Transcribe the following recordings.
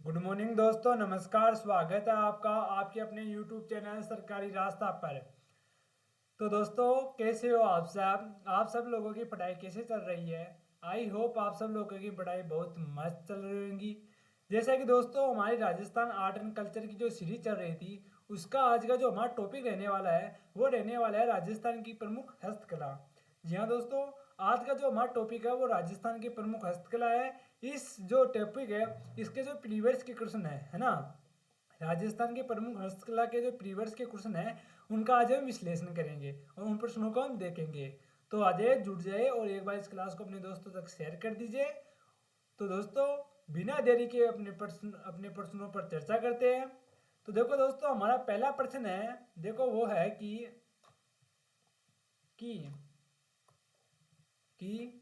Good morning दोस्तों, नमस्कार। स्वागत है आपका आपके अपने यूट्यूब चैनल सरकारी रास्ता पर। तो दोस्तों, कैसे हो आप सब लोगों की पढ़ाई कैसे चल रही है? आई होप आप सब लोगों की पढ़ाई बहुत मस्त चल रही होंगी। जैसा कि दोस्तों, हमारी राजस्थान आर्ट एंड कल्चर की जो सीरीज चल रही थी, उसका आज का जो हमारा टॉपिक रहने वाला है वो रहने वाला है राजस्थान की प्रमुख हस्तकला। जी हाँ दोस्तों, आज का जो हमारा टॉपिक है वो राजस्थान की प्रमुख हस्तकला है। इस जो टॉपिक है, इसके जो प्रीवियस के क्वेश्चन है ना, राजस्थान के प्रमुख हस्तकला के जो प्रीवियस के क्वेश्चन है उनका आज हम विश्लेषण करेंगे और उन प्रश्नों को हम देखेंगे। तो आ जाइए, जुड़ जाइए और एक बार इस क्लास को अपने दोस्तों तक शेयर कर दीजिए। तो दोस्तों, बिना देरी के अपने प्रश्नों पर चर्चा करते हैं। तो देखो दोस्तों, हमारा पहला प्रश्न है, देखो वो है कि कि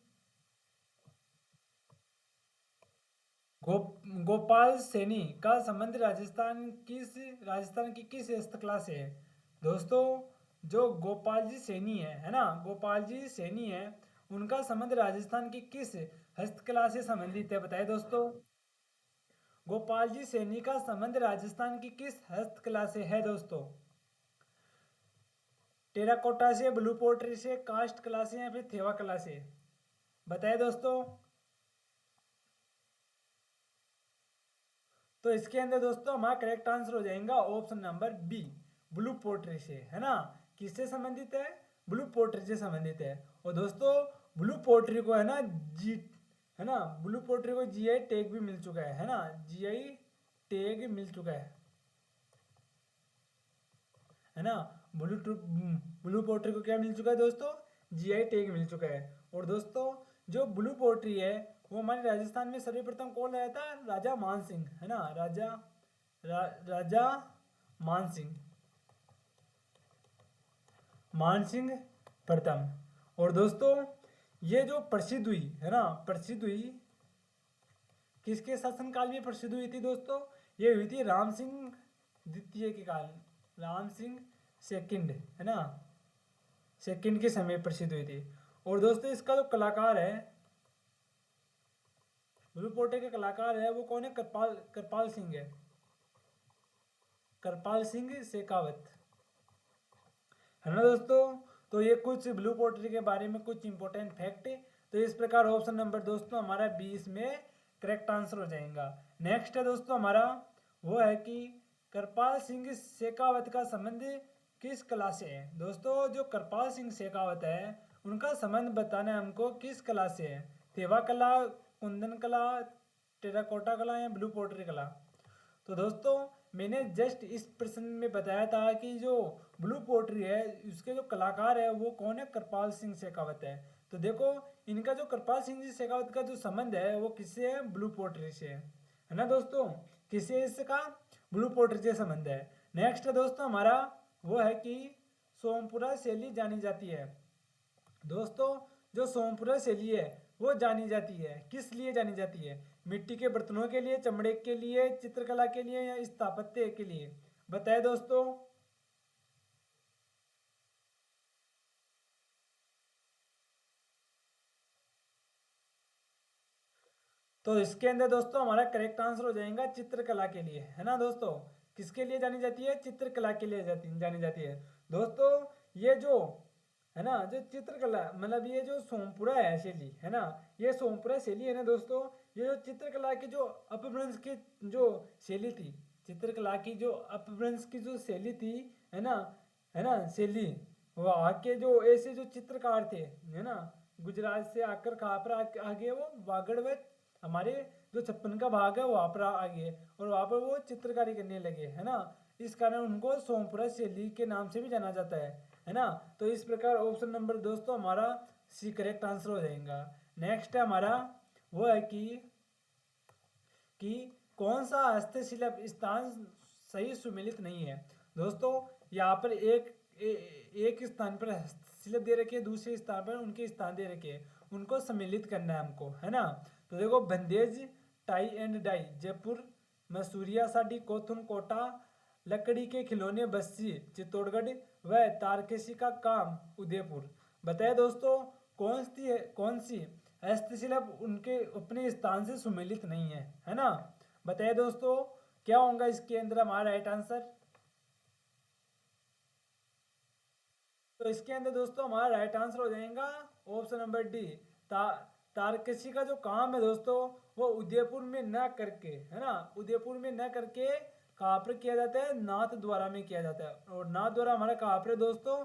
गोपाल सैनी का संबंध राजस्थान की किस हस्तकला से है? दोस्तों, जो गोपाल जी सैनी है ना, गोपाल जी सैनी है, उनका संबंध राजस्थान की किस हस्तकला से संबंधित है? बताइए दोस्तों। गोपाल जी सैनी का संबंध राजस्थान की किस हस्तकला से है दोस्तों? टेराकोटा से, ब्लू पोट्री से, कास्ट कला से या फिर थेवा कला से? बताइए दोस्तों। तो इसके अंदर दोस्तों हमारा करेक्ट आंसर हो जाएगा option number B, blue pottery से, है ना। किससे संबंधित है? ब्लू पोट्री से संबंधित है। और दोस्तों, ब्लू पोट्री को है ना, ब्लू पोट्री को जीआई टैग भी मिल चुका है ना, जीआई टैग मिल चुका है ना। ब्लू पोट्री को क्या मिल चुका है दोस्तों? जीआई टैग मिल चुका है। और दोस्तों, जो ब्लू पोट्री है वो हमारे राजस्थान में सर्वप्रथम कौन लाया था? राजा मान सिंह, है ना, राजा मान सिंह, मान सिंह प्रथम। और दोस्तों, ये जो प्रसिद्ध हुई है ना, प्रसिद्ध हुई किसके शासनकाल में प्रसिद्ध हुई थी दोस्तों? ये हुई थी राम सिंह द्वितीय के काल, राम सिंह सेकंड, है ना, सेकंड के समय प्रसिद्ध हुई थी। और दोस्तों, इसका जो कलाकार है, ब्लू पोटे के कलाकार है, वो कौन है? कृपाल कृपाल सिंह है, कृपाल सिंह शेखावत, है ना दोस्तों। तो ये कुछ ब्लू पोट्री के बारे में कुछ इंपॉर्टेंट फैक्ट। तो इस प्रकार ऑप्शन नंबर दोस्तों हमारा 20 में करेक्ट आंसर हो जाएगा। नेक्स्ट है दोस्तों हमारा, वो है कि कृपाल सिंह शेखावत का संबंध किस कला से है? दोस्तों, जो कृपाल सिंह शेखावत है उनका संबंध बताना है हमको किस कला से है? थेवा कला, कुंदन कला, टेराकोटा कला या ब्लू पोट्री कला? तो दोस्तों, मैंने जस्ट इस प्रश्न में बताया था कि जो ब्लू पोट्री है उसके जो कलाकार है वो कौन है? कृपाल सिंह शेखावत है। तो देखो, इनका जो कृपाल सिंह जी शेखावत का जो संबंध है वो किससे है? ब्लू पोट्री से, है ना दोस्तों। किससे इसका? ब्लू पोट्री से संबंध है। नेक्स्ट है दोस्तों हमारा, वो है कि सोमपुरा शैली जानी जाती है। दोस्तों, जो सोमपुरा शैली है वो जानी जाती है, किस लिए जानी जाती है? मिट्टी के बर्तनों के लिए, चमड़े के लिए, चित्रकला के लिए या स्थापत्य के लिए? बताए दोस्तों। तो इसके अंदर दोस्तों हमारा करेक्ट आंसर हो जाएगा चित्रकला के लिए, है ना दोस्तों। किसके लिए जानी जाती है? चित्रकला के लिए जानी जाती है। दोस्तों, ये जो है ना, जो चित्रकला मतलब ये जो सोमपुरा है शैली, है ना, ये सोमपुरा शैली है ना दोस्तों, ये जो चित्रकला की जो अपभ्रंश की जो शैली थी, चित्रकला की जो अपभ्रंश की जो शैली थी, है ना, है ना, शैली, वहाँ के जो ऐसे जो चित्रकार थे, है ना, गुजरात से आकर कहाँ पर आगे वो वागड़ व हमारे जो 56 का भाग है वहाँ पर आ गए और वहाँ पर वो चित्रकारी करने लगे, है ना। इस कारण उनको सोमपुरा शैली के नाम से भी जाना जाता है ना। तो इस प्रकार ऑप्शन नंबर दोस्तों हमारा सी करेक्ट आंसर हो जाएगा। नेक्स्ट है हमारा, वो है कि कौन सा हस्तशिल्प स्थान सही सुमेलित नहीं है? दोस्तों, यहाँ पर एक स्थान पर हस्तशिल्प दे रखे, दूसरे स्थान पर उनके स्थान दे रखे, उनको सम्मिलित करना है हमको, है ना। तो देखो, Bandhej tie and dye Jaipur, Masuria sari Kaithoon Kota, लकड़ी के खिलौने बस्सी चित्तौड़गढ़, व तारकशी का काम उदयपुर। बताए दोस्तों, कौन सी हस्तशिल्प उनके अपने स्थान से सुमेलित नहीं है, है ना। बताइए दोस्तों क्या होगा इसके अंदर हमारा राइट आंसर। तो इसके अंदर दोस्तों हमारा राइट आंसर हो जाएगा ऑप्शन नंबर डी। तारकसी का जो काम है दोस्तों वो उदयपुर में न करके, है ना, उदयपुर में न करके कहाँ पर किया जाता है, नाथ द्वारा में किया जाता है। और नाथ द्वारा हमारा कहाँ पर है दोस्तों,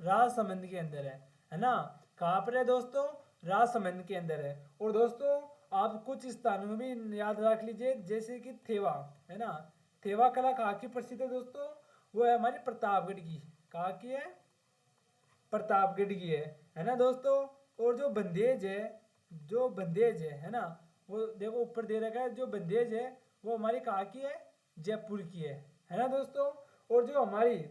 राजसमंद के अंदर है ना। कहाँ पर है दोस्तों, राजसमंद के अंदर है। और दोस्तों आप कुछ स्थानों में भी याद रख लीजिए, जैसे कि थेवा, है ना, थेवा कला कहाँ की प्रसिद्ध है दोस्तों, वो है हमारी प्रतापगढ़ की। कहाँ की है, प्रतापगढ़ की है ना दोस्तों। और जो बंदेज है, जो बंदेज है ना, वो देखो ऊपर दे रखा है, जो बंदेज है वो हमारी कहाँ की है, जयपुर की है ना दोस्तों। और जो हमारी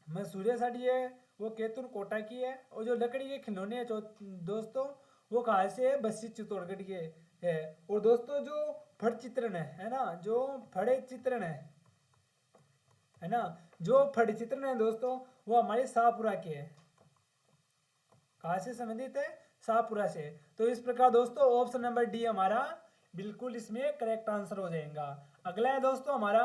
मसूरिया साड़ी है वो कैथूर कोटा की है। और जो लकड़ी के खिलौने हैं दोस्तों वो कहाँ से है, बस्सी चित्तौड़गढ़ के है। और दोस्तों जो फड़ चित्रण है ना, जो फड़े चित्रण है ना, जो फड़ चित्रण है दोस्तों वो हमारे शाहपुरा के है। कहाँ से संबंधित है, शाहपुरा से। तो इस प्रकार दोस्तों ऑप्शन नंबर डी हमारा बिल्कुल इसमें करेक्ट आंसर हो जाएगा। अगला है दोस्तों हमारा,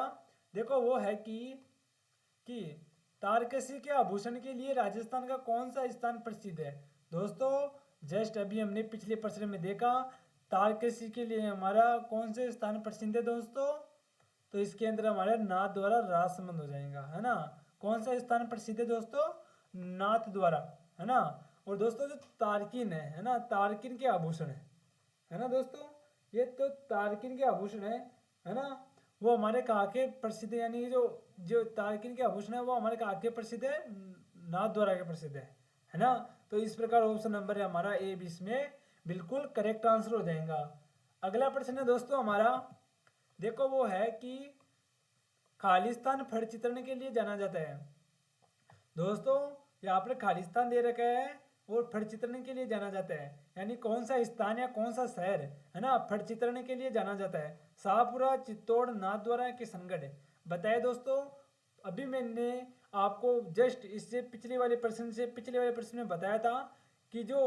देखो वो है कि तारकसी के आभूषण के लिए राजस्थान का कौन सा स्थान प्रसिद्ध है। दोस्तों जस्ट अभी हमने पिछले प्रश्न में देखा तारकसी के लिए हमारा कौन से स्थान प्रसिद्ध है दोस्तों, तो इसके अंदर हमारे नाथ द्वारा राजसमंद हो जाएगा, है ना। कौन सा स्थान प्रसिद्ध है दोस्तों, नाथ द्वारा, है ना। और दोस्तों जो तारकिन है ना, तारकिन के आभूषण है ना दोस्तों, ये तो तारकिन के आभूषण है ना, वो हमारे कहाँ के प्रसिद्ध, यानी जो जो तारकिन के आभूषण है वो हमारे कहाँ के प्रसिद्ध है, नाथ द्वारा के प्रसिद्ध है ना। तो इस प्रकार ऑप्शन नंबर है हमारा ए भी इसमें बिल्कुल करेक्ट आंसर हो जाएगा। अगला प्रश्न है दोस्तों हमारा, देखो वो है कि खालिस्तान फड़ चित्रण के लिए जाना जाता है। दोस्तों यहाँ पर खालिस्तान दे रखा है और फड़ चित्रण के लिए जाना जाता है, यानी कौन सा स्थान या कौन सा शहर है ना फड़ चित्रण के लिए जाना जाता है, शाहपुरा, चित्तौड़, नाथद्वारा, किशनगढ़। बताए दोस्तों अभी मैंने आपको जस्ट इससे पिछले वाले प्रश्न में बताया था कि जो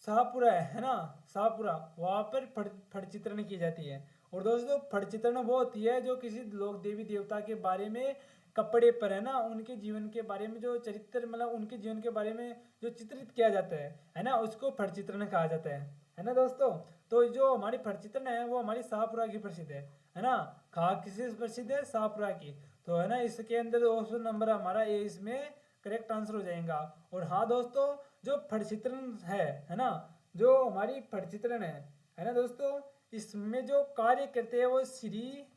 शाहपुरा है ना, शाहपुरा वहाँ पर फड़ चित्रण की जाती है। और दोस्तों फड़ चित्रण वो होती है जो किसी लोग देवी देवता के बारे में कपड़े पर, है ना, उनके जीवन के बारे में जो चरित्र, मतलब उनके जीवन के बारे में जो चित्रित किया जाता है ना, उसको फड़ चित्रण कहा जाता है ना दोस्तों। तो जो हमारी फड़ चित्रण है वो हमारी शाहपुरा की प्रसिद्ध है ना। कहाँ किसी प्रसिद्ध है, शाहपुरा की। तो है ना इसके अंदर ऑप्शन नंबर हमारा ए इसमें करेक्ट आंसर हो जाएगा। और हाँ दोस्तों जो फड़ चित्रण है ना, जो हमारी फड़ चित्रण है ना दोस्तों, इसमें जो कार्य करते हैं वो श्री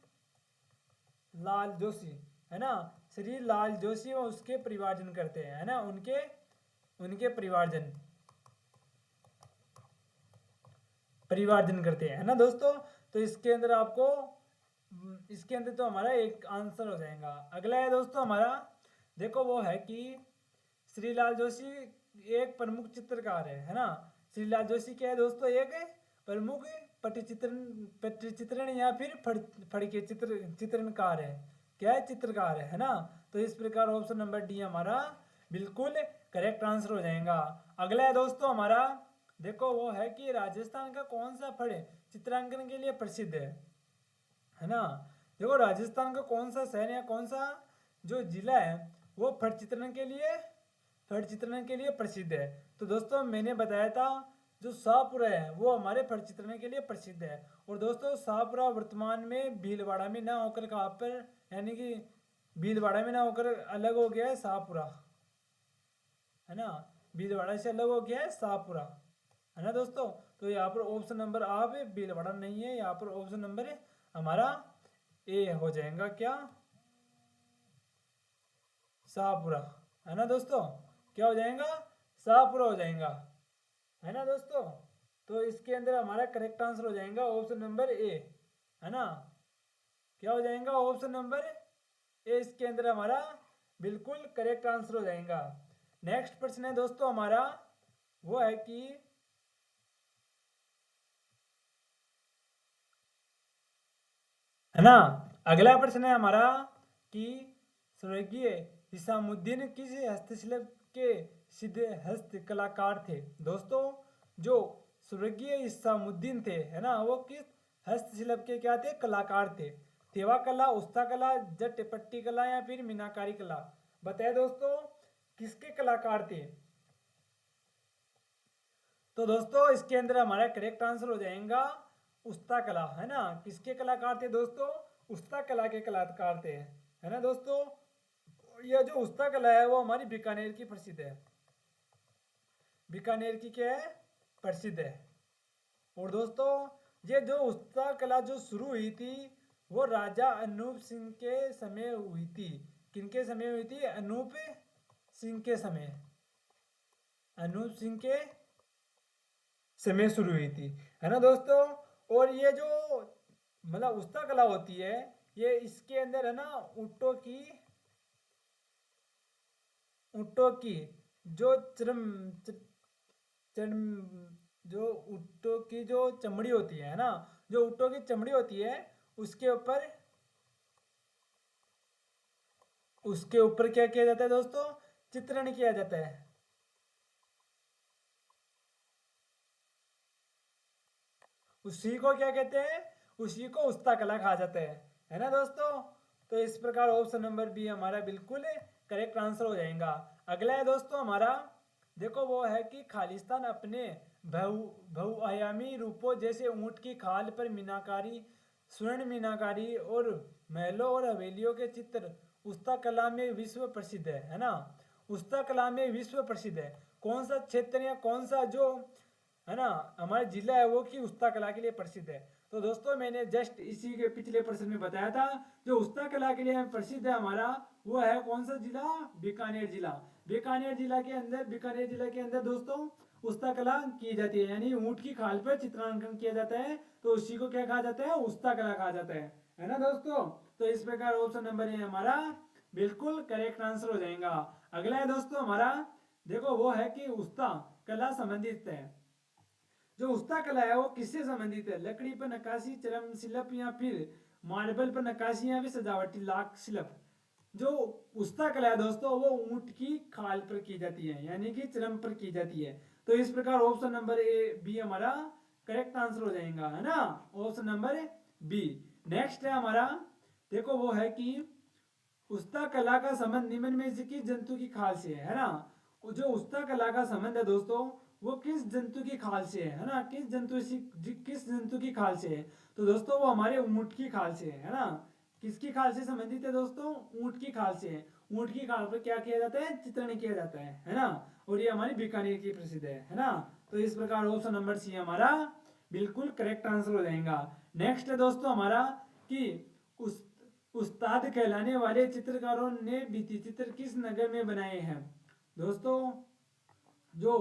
लाल जोशी, है ना, श्री लाल जोशी वो उसके परिवारजन करते हैं, है ना, उनके उनके परिवारजन करते हैं, है ना दोस्तों। तो इसके अंदर आपको इसके अंदर तो हमारा एक आंसर हो जाएगा। अगला है दोस्तों हमारा, देखो वो है कि श्रीलाल जोशी एक प्रमुख चित्रकार है ना। श्रीलाल जोशी क्या है दोस्तों, एक प्रमुख पट्टचित्रण या फिर फड़ के चित्रणकार है। क्या है, चित्रकार है ना। तो इस प्रकार ऑप्शन नंबर डी हमारा बिल्कुल करेक्ट आंसर हो जाएगा। अगला है दोस्तों हमारा, देखो वो है कि राजस्थान का कौन सा फड़ चित्रांकन के लिए प्रसिद्ध है ना। देखो राजस्थान का कौन सा शहर या कौन सा जो जिला है वो फड़ चित्रण के लिए प्रसिद्ध है। तो दोस्तों मैंने बताया था जो शाहपुरा है वो हमारे फड़ चित्रण के लिए प्रसिद्ध है। और दोस्तों शाहपुरा वर्तमान में भीलवाड़ा में ना होकर कहाँ पर, यानी कि भीलवाड़ा में ना होकर अलग हो गया है शाहपुरा, है ना, भीलवाड़ा से अलग हो गया है शाहपुरा, है ना दोस्तों। तो यहाँ पर ऑप्शन नंबर आप भीलवाड़ा नहीं है, यहाँ पर ऑप्शन नंबर हमारा ए हो जाएगा, क्या, शाहपुरा, है ना दोस्तों। क्या हो जाएगा, शाहपुरा हो जाएगा, है ना दोस्तों। तो इसके अंदर हमारा करेक्ट आंसर हो जाएगा ऑप्शन नंबर ए, है ना। क्या हो जाएगा, ऑप्शन नंबर ए इसके अंदर हमारा बिल्कुल करेक्ट आंसर हो जाएगा। नेक्स्ट प्रश्न है दोस्तों हमारा, वो है कि है ना, अगला प्रश्न है हमारा कि स्वर्गीय हिसामुद्दीन किस हस्तशिल्प के सिद्ध हस्त कलाकार थे। दोस्तों जो स्वर्गीय हिसामुद्दीन थे, है ना, वो किस हस्तशिल्प के क्या थे, कलाकार थे। तेवा कला, उस्ता कला, जटपट्टी कला या फिर मीनाकारी कला। बताए दोस्तों किसके कलाकार थे। तो दोस्तों इसके अंदर हमारा करेक्ट आंसर हो जाएगा उस्ता कला, है ना। किसके कलाकार थे दोस्तों, उस्ता कला के कलाकार थे, है ना दोस्तों। यह जो उस्ता कला है वो हमारी बीकानेर की प्रसिद्ध है, बीकानेर की क्या है, प्रसिद्ध है। और दोस्तों ये जो उस्ता कला जो शुरू हुई थी वो राजा अनूप सिंह के समय हुई थी। किनके समय हुई थी, अनूप सिंह के समय, अनूप सिंह के समय शुरू हुई थी, है ना दोस्तों। और ये जो मतलब उस्ता कला होती है ये इसके अंदर है ना ऊँटों की जो चर्म जो ऊँटों की जो चमड़ी होती है ना, जो ऊँटों की चमड़ी होती है उसके ऊपर क्या किया जाता है दोस्तों, चित्रण किया जाता है। उसी को क्या कहते हैं, उसी को उस्ता कला कहा जाता है ना दोस्तों। तो इस प्रकार ऑप्शन नंबर बी हमारा बिल्कुल करेक्ट आंसर हो जाएगा। अगला है दोस्तों हमारा, देखो वो है कि खालिस्तान अपने बहुआयामी रूपों जैसे ऊंट की खाल पर मीनाकारी, स्वर्ण मीनाकारी और महलों और हवेलियों के चित्र उस्ता कला में विश्व प्रसिद्ध है ना। उस्ता कला में विश्व प्रसिद्ध है, कौन सा क्षेत्र या कौन सा जो है ना हमारा जिला है वो कि उस्ता कला के लिए प्रसिद्ध है। तो दोस्तों मैंने जस्ट इसी के पिछले प्रश्न में बताया था, जो उस्ता कला के लिए प्रसिद्ध है हमारा वो है कौन सा जिला, बीकानेर जिला। बीकानेर जिला के अंदर, बीकानेर जिला के अंदर दोस्तों उस्ता कला की जाती है, यानी ऊंट की खाल पर चित्रांकन किया जाता है, तो उसी को क्या कहा जाता है, उस्ता कला कहा जाता है ना दोस्तों। तो इस प्रकार ऑप्शन नंबर ए हमारा बिल्कुल करेक्ट आंसर हो जाएगा। अगला है दोस्तों हमारा, देखो वो है कि उस्ता कला संबंधित है। जो उस्ता कला है वो किससे संबंधित है, लकड़ी पर नक्काशी, चरम शिल्प या फिर मार्बल पर नक्काशी या फिर सजावटी लाख शिल्प। जो उस्ता कला है दोस्तों वो ऊंट की खाल पर की जाती है, यानी कि चरम पर की जाती है। तो इस प्रकार ऑप्शन नंबर ए बी हमारा करेक्ट आंसर हो जाएगा, है ना, ऑप्शन नंबर बी। नेक्स्ट है हमारा, देखो वो है कि उस्ता कला का संबंध निम्न में से किस जंतु की खाल से है ना। जो उस्ता कला का संबंध है दोस्तों वो किस जंतु की खाल से है ना, किस जंतु की खाल से है। तो दोस्तों वो हमारे ऊंट की खाल से है ना। किसकी खाल से संबंधित है दोस्तों, ऊंट की खाल से है। ऊंट की खाल पर क्या किया जाता है, चित्रण किया जाता है ना। और ये हमारी बीकानेर की प्रसिद्ध है ना। तो इस प्रकार ऑप्शन नंबर सी हमारा बिल्कुल करेक्ट आंसर हो जाएगा। नेक्स्ट है दोस्तों हमारा कि उस उस्ताद कहलाने वाले चित्रकारों ने भित्ति चित्र किस नगर में बनाए हैं। दोस्तों जो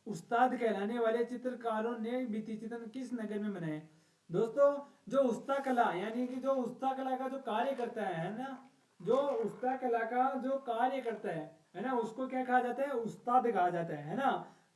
उस्ताद कहलाने वाले चित्रकारों ने भित्ति चित्र किस नगर में बनाए। दोस्तों जो उस्ता कला यानी कि जो उस्ता कला का जो कार्य करता है ना, जो उस्ता कला का जो कार्य करता है ना, उसको क्या कहा जाता है, उस्ताद कहा जाता है ना।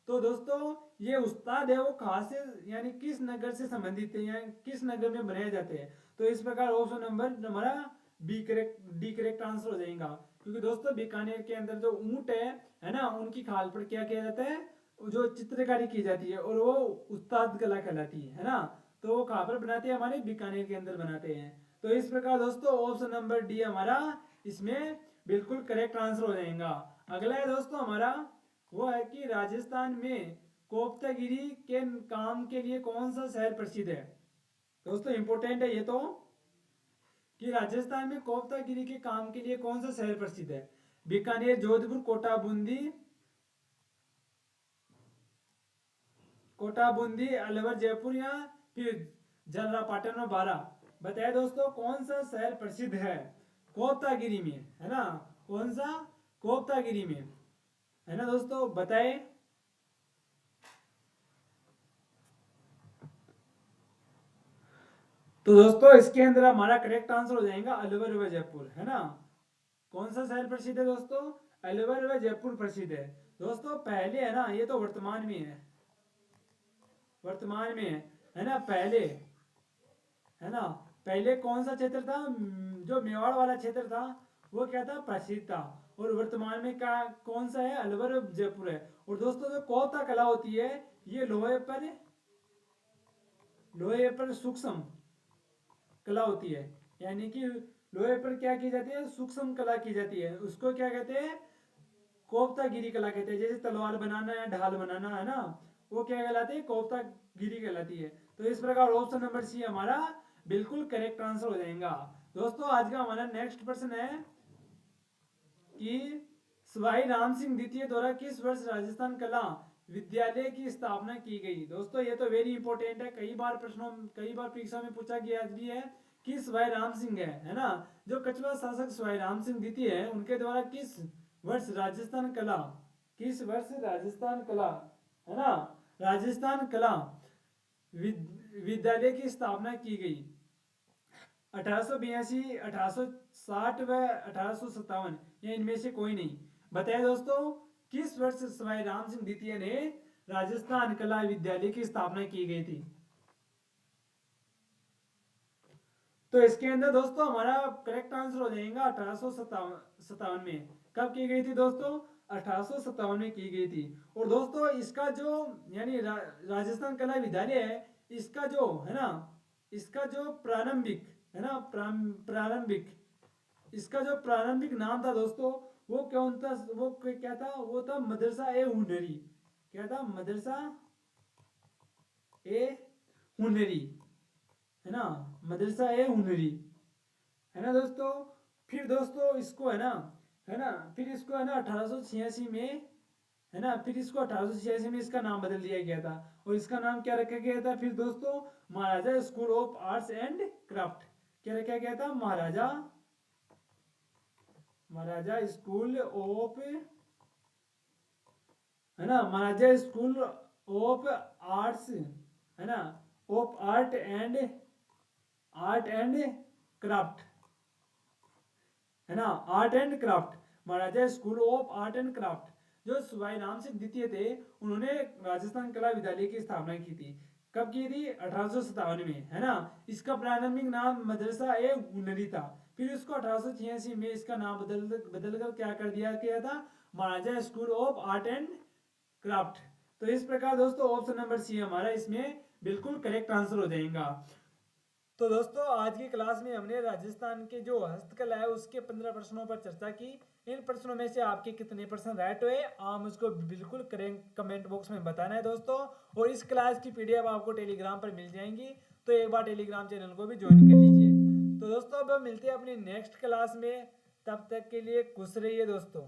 तो दोस्तों ये उस्ताद है वो कहाँ से यानी किस नगर से संबंधित है, या किस नगर में बनाए जाते हैं। तो इस प्रकार ऑप्शन नंबर हमारा डी करेक्ट आंसर हो जाएगा। क्योंकि दोस्तों बीकानेर के अंदर जो ऊंट है ना, उनकी खाल पर क्या किया जाता है, जो चित्रकारी की जाती है और वो उस्ताद कला कहलाती है ना। तो वो कहाँ पर बनाते हैं, हमारे बीकानेर के अंदर बनाते हैं। तो इस प्रकार दोस्तों ऑप्शन नंबर डी हमारा इसमें बिल्कुल करेक्ट आंसर हो जाएगा। अगला है दोस्तों हमारा, वो है कि राजस्थान में कोफ्तागिरी के काम के लिए कौन सा शहर प्रसिद्ध है। दोस्तों इंपॉर्टेंट है ये तो, कि राजस्थान में कोफ्तागिरी के काम के लिए कौन सा शहर प्रसिद्ध है। बीकानेर, जोधपुर, कोटा बूंदी, अलवर, जयपुर या फिर जलरापाटन और बारा। बताए दोस्तों कौन सा शहर प्रसिद्ध है कोफ्तागिरी में, है ना, कौन सा, कोफ्तागिरी में, है ना दोस्तों बताए। तो दोस्तों इसके अंदर हमारा करेक्ट आंसर हो जाएगा अलवर व जयपुर, है ना। कौन सा शहर प्रसिद्ध है दोस्तों, अलवर व जयपुर प्रसिद्ध है। दोस्तों पहले है ना, ये तो वर्तमान में है, वर्तमान में है ना, पहले है ना, पहले कौन सा क्षेत्र था, जो मेवाड़ वाला क्षेत्र था वो क्या था, प्रसिद्ध था। और वर्तमान में क्या कौन सा है, अलवर और जयपुर है। और दोस्तों जो कोफ्ता कला होती है ये लोहे पर सूक्ष्म कला होती है, यानी कि लोहे पर क्या की जाती है, सूक्ष्म कला की जाती है, उसको क्या कहते हैं, कोफ्तागिरी कला कहते हैं। जैसे तलवार बनाना है, ढाल बनाना है ना, वो क्या कहलाती है, कोफ्तागिरी कहलाती है। तो इस प्रकार ऑप्शन नंबर सी हमारा बिल्कुल करेक्ट आंसर हो जाएगा। दोस्तों आज का हमारा नेक्स्ट प्रश्न है कि सवाई राम सिंह द्वितीय द्वारा किस वर्ष राजस्थान कला विद्यालय की स्थापना की गई। दोस्तों ये तो वेरी इंपॉर्टेंट है, कई बार परीक्षा में पूछा गया भी है कि सवाई राम सिंह है ना, जो कछुआ शासक सवाई राम सिंह द्वितीय है, उनके द्वारा किस वर्ष राजस्थान कला, किस वर्ष राजस्थान कला, है ना, राजस्थान कला विद्यालय की स्थापना की गई। 1882, 1860 व 1857, या इनमें से कोई नहीं। बताए दोस्तों किस वर्ष सवाई राम सिंह द्वितीय ने राजस्थान कला विद्यालय की स्थापना की गई थी। तो इसके अंदर दोस्तों हमारा करेक्ट आंसर हो जाएगा 1857 में। कब की गई थी दोस्तों, 1857 में की गई थी। और दोस्तों इसका जो यानी राजस्थान कला विद्यालय है, इसका जो है ना, इसका जो प्रारंभिक है ना, प्रारंभिक इसका जो प्रारंभिक नाम था दोस्तों, वो कौन था, वो क्या था, वो था मदरसा ए हुनरी। क्या था, मदरसा ए हुनरी, है ना, मदरसा ए हुनरी, है ना दोस्तों। फिर दोस्तों इसको है ना, फिर इसको है ना 1886 में, है ना, फिर इसको 1886 में इसका नाम बदल दिया गया था। और इसका नाम क्या रखा गया था फिर दोस्तों, Maharaja school of arts and craft. क्या रखा गया था, महाराजा स्कूल ऑफ, है ना, महाराजा स्कूल ऑफ आर्ट्स, है ना, ऑफ आर्ट एंड क्राफ्ट, है ना, art and craft, Maharaja school of art and craft. जो सवाई राम सिंह द्वितीय थे, उन्होंने राजस्थान कला विद्यालय की स्थापना की थी। कब की थी, 1857 में, है ना। इसका प्रारंभिक नाम मदरसा ए हुनरी था। फिर इसको 1886 में इसका नाम बदलकर क्या कर दिया गया था, Maharaja school of art and craft. तो इस प्रकार दोस्तों ऑप्शन नंबर सी हमारा इसमें बिल्कुल करेक्ट आंसर हो जाएगा। तो दोस्तों आज की क्लास में हमने राजस्थान के जो हस्तकला है उसके 15 प्रश्नों पर चर्चा की। इन प्रश्नों में से आपके कितने प्रश्न राइट हुए आप मुझको बिल्कुल कमेंट बॉक्स में बताना है दोस्तों। और इस क्लास की पीडीएफ आपको टेलीग्राम पर मिल जाएंगी, तो एक बार टेलीग्राम चैनल को भी ज्वाइन कर लीजिए। तो दोस्तों अब मिलते हैं अपनी नेक्स्ट क्लास में, तब तक के लिए खुश रहिए दोस्तों।